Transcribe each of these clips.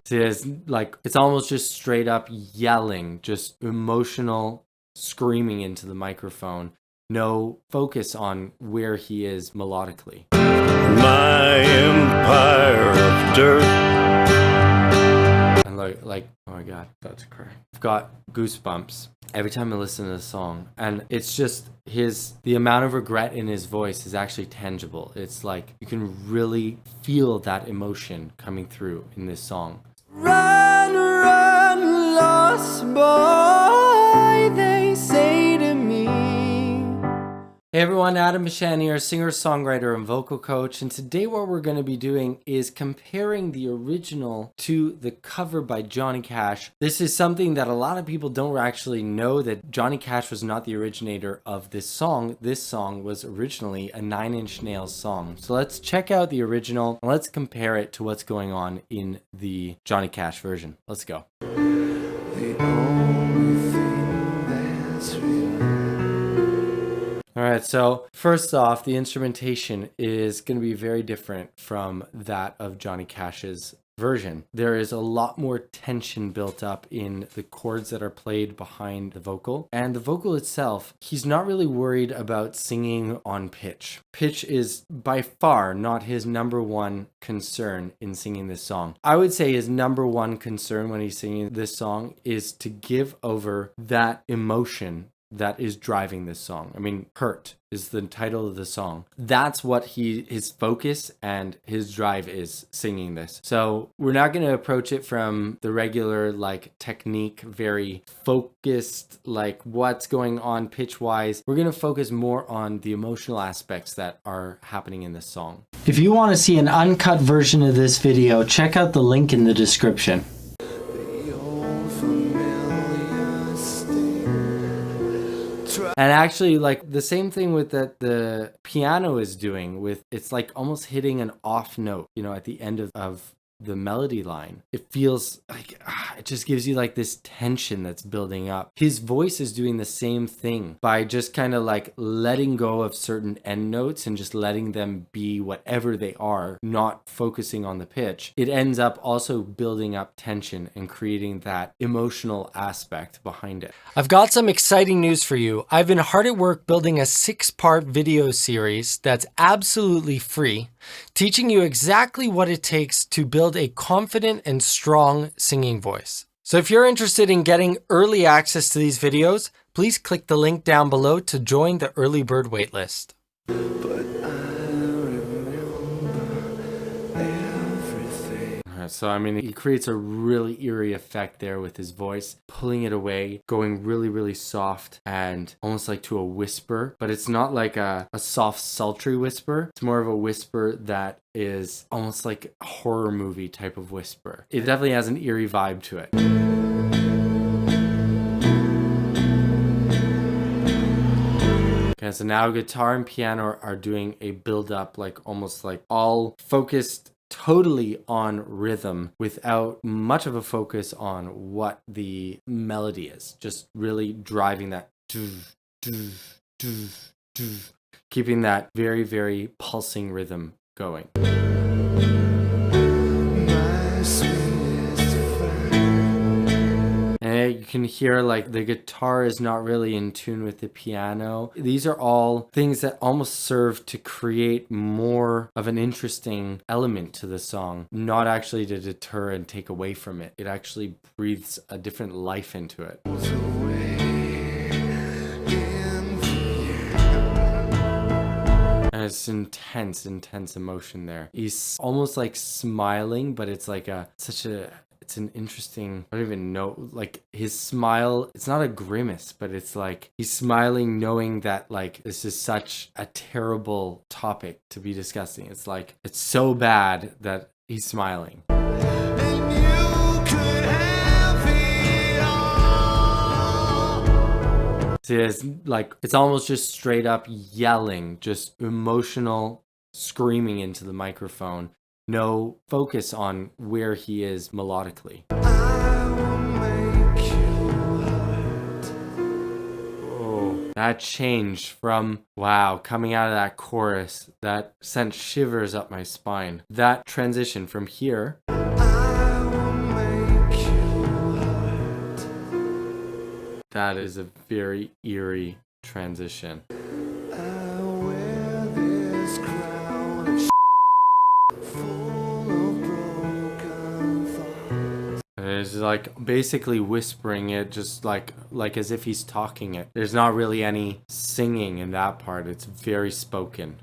See, it's like, it's almost just straight up yelling, just emotional screaming into the microphone. No focus on where he is melodically. My empire of dirt. And like, oh my God, that's cry. I've got goosebumps every time I listen to the song. And it's just the amount of regret in his voice is actually tangible. It's like you can really feel that emotion coming through in this song. Run, run, lost boy, they say to me. Hey everyone, Adam Mishan here, singer, songwriter, and vocal coach. And today what we're going to be doing is comparing the original to the cover by Johnny Cash. This is something that a lot of people don't actually know, that Johnny Cash was not the originator of this song. This song was originally a Nine Inch Nails song. So let's check out the original and let's compare it to what's going on in the Johnny Cash version. Let's go. The only thing that's real. All right, so first off, the instrumentation is going to be very different from that of Johnny Cash's version. There is a lot more tension built up in the chords that are played behind the vocal. And the vocal itself, he's not really worried about singing on pitch. Pitch is by far not his number one concern in singing this song. I would say his number one concern when he's singing this song is to give over that emotion that is driving this song. I mean, Hurt is the title of the song. That's what his focus and his drive is singing this. So we're not going to approach it from the regular like technique, very focused, like what's going on pitch wise. We're going to focus more on the emotional aspects that are happening in this song. If you want to see an uncut version of this video, check out the link in the description. And actually, like the same thing with that the piano is doing with, it's like almost hitting an off note, you know, at the end of the melody line. It feels like it just gives you like this tension that's building up. His voice is doing the same thing by just kind of like letting go of certain end notes and just letting them be whatever they are, not focusing on the pitch. It ends up also building up tension and creating that emotional aspect behind it. I've got some exciting news for you. I've been hard at work building a 6-part video series that's absolutely free, teaching you exactly what it takes to build a confident and strong singing voice. So if you're interested in getting early access to these videos, please click the link down below to join the early bird waitlist. So, I mean, he creates a really eerie effect there with his voice, pulling it away, going really, really soft and almost like to a whisper, but it's not like a soft, sultry whisper. It's more of a whisper that is almost like a horror movie type of whisper. It definitely has an eerie vibe to it. Okay, so now guitar and piano are doing a build up, like almost like all focused totally on rhythm without much of a focus on what the melody is. Just really driving that, keeping that very, very pulsing rhythm going. You can hear like the guitar is not really in tune with the piano. These are all things that almost serve to create more of an interesting element to the song, not actually to deter and take away from it. It actually breathes a different life into it. And it's intense, intense emotion there. He's almost like smiling, but it's like it's an interesting, I don't even know, like his smile, it's not a grimace, but it's like he's smiling knowing that like this is such a terrible topic to be discussing. It's like, it's so bad that he's smiling. See, it's like, it's almost just straight up yelling, just emotional screaming into the microphone. No focus on where he is melodically. Oh, that change from, wow, coming out of that chorus, that sent shivers up my spine. That transition from here That is a very eerie transition. I wear this crown of full of broken thoughts. And it's like basically whispering it, just like as if he's talking it. There's not really any singing in that part. It's very spoken.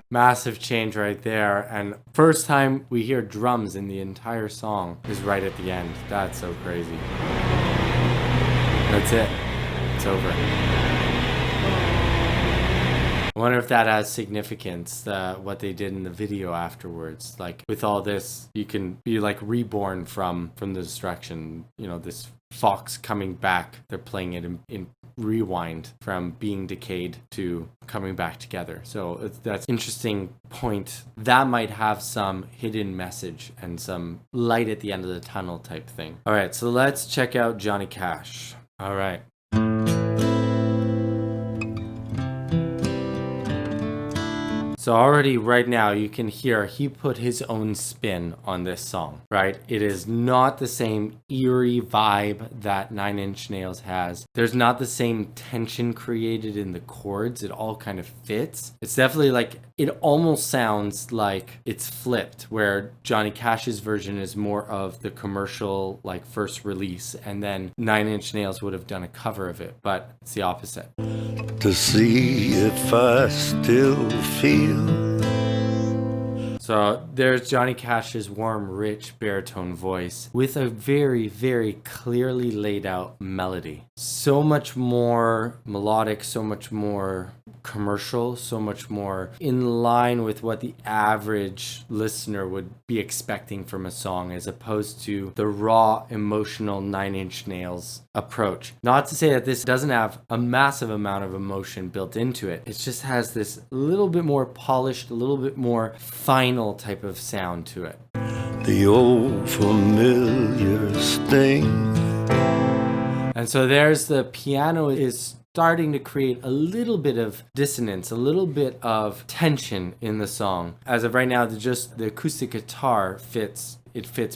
Massive change right there, and first time we hear drums in the entire song is right at the end. That's so crazy. That's it. It's over. I wonder if that has significance, what they did in the video afterwards. Like, with all this, you can be like reborn from the destruction. You know, this fox coming back. They're playing it in rewind from being decayed to coming back together. So that's interesting point. That might have some hidden message and some light at the end of the tunnel type thing. All right, so let's check out Johnny Cash. All right. So already right now you can hear he put his own spin on this song, right? It is not the same eerie vibe that Nine Inch Nails has. There's not the same tension created in the chords. It all kind of fits. It's definitely like, it almost sounds like it's flipped, where Johnny Cash's version is more of the commercial, like, first release, and then Nine Inch Nails would have done a cover of it, but it's the opposite. To see if I still feel. So there's Johnny Cash's warm, rich baritone voice with a very, very clearly laid out melody. So much more melodic, so much more commercial, so much more in line with what the average listener would be expecting from a song, as opposed to the raw, emotional Nine Inch Nails approach. Not to say that this doesn't have a massive amount of emotion built into it. It just has this little bit more polished, a little bit more final type of sound to it. The old familiar sting. And so there's the piano is starting to create a little bit of dissonance, a little bit of tension in the song. As of right now, the acoustic guitar fits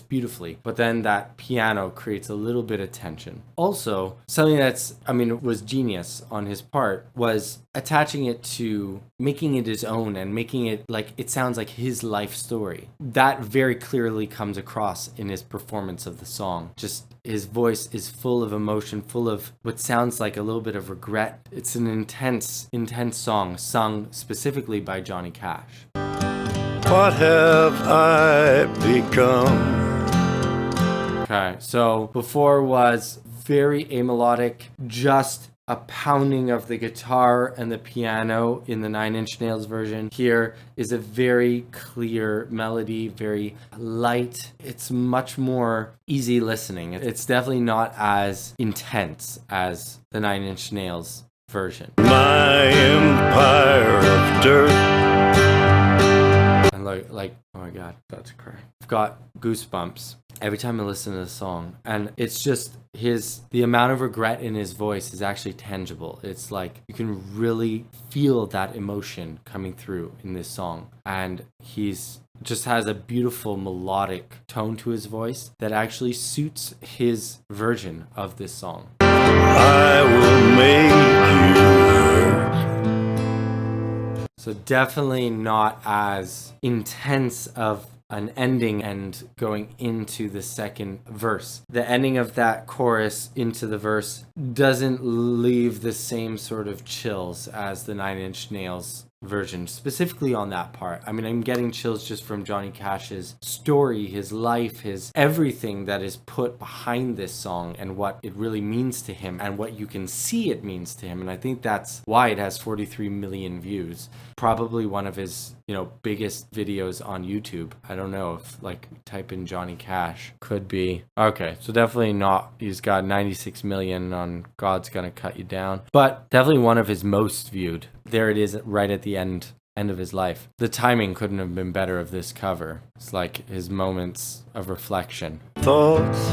beautifully, but then that piano creates a little bit of tension. Also, something was genius on his part was attaching it to making it his own and making it like it sounds like his life story. That very clearly comes across in his performance of the song. Just his voice is full of emotion, full of what sounds like a little bit of regret. It's an intense song sung specifically by Johnny Cash. What have I become? Okay, so before was very amelodic, just a pounding of the guitar and the piano in the Nine Inch Nails version. Here is a very clear melody, very light. It's much more easy listening. It's definitely not as intense as the Nine Inch Nails version. My empire of dirt. Like, oh my god, about to cry. I've got goosebumps every time I listen to the song, and it's just the amount of regret in his voice is actually tangible. It's like you can really feel that emotion coming through in this song, and he's just has a beautiful melodic tone to his voice that actually suits his version of this song. I will make you hurt. So definitely not as intense of an ending and going into the second verse. The ending of that chorus into the verse doesn't leave the same sort of chills as the Nine Inch Nails version, specifically on that part. I mean, I'm getting chills just from Johnny Cash's story, his life, his everything that is put behind this song and what it really means to him and what you can see it means to him. And I think that's why it has 43 million views. Probably one of his, biggest videos on YouTube. I don't know if type in Johnny Cash, could be. Okay, so definitely not. He's got 96 million on God's Gonna Cut You Down, but definitely one of his most viewed. There it is right at the end of his life. The timing couldn't have been better of this cover. It's like his moments of reflection. Thoughts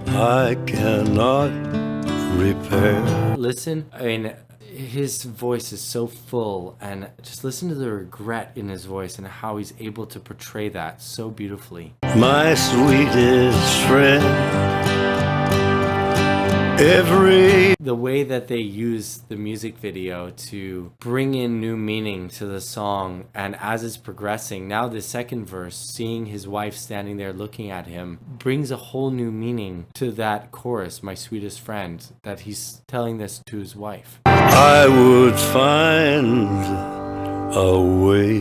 I cannot repair. Listen, I mean, his voice is so full, and just listen to the regret in his voice and how he's able to portray that so beautifully. My sweetest friend. The way that they use the music video to bring in new meaning to the song, and as it's progressing, now the second verse, seeing his wife standing there looking at him, brings a whole new meaning to that chorus, my sweetest friend, that he's telling this to his wife. I would find a way.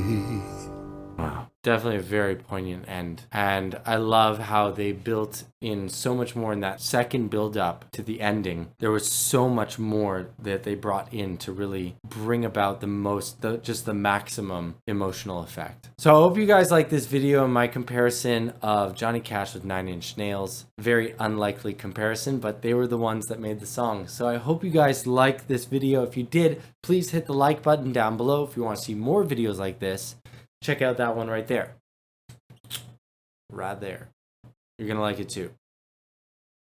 Wow. Definitely a very poignant end. And I love how they built in so much more in that second build up to the ending. There was so much more that they brought in to really bring about just the maximum emotional effect. So I hope you guys like this video and my comparison of Johnny Cash with Nine Inch Nails. Very unlikely comparison, but they were the ones that made the song. So I hope you guys like this video. If you did, please hit the like button down below. If you want to see more videos like this, check out that one right there. Right there. You're going to like it too.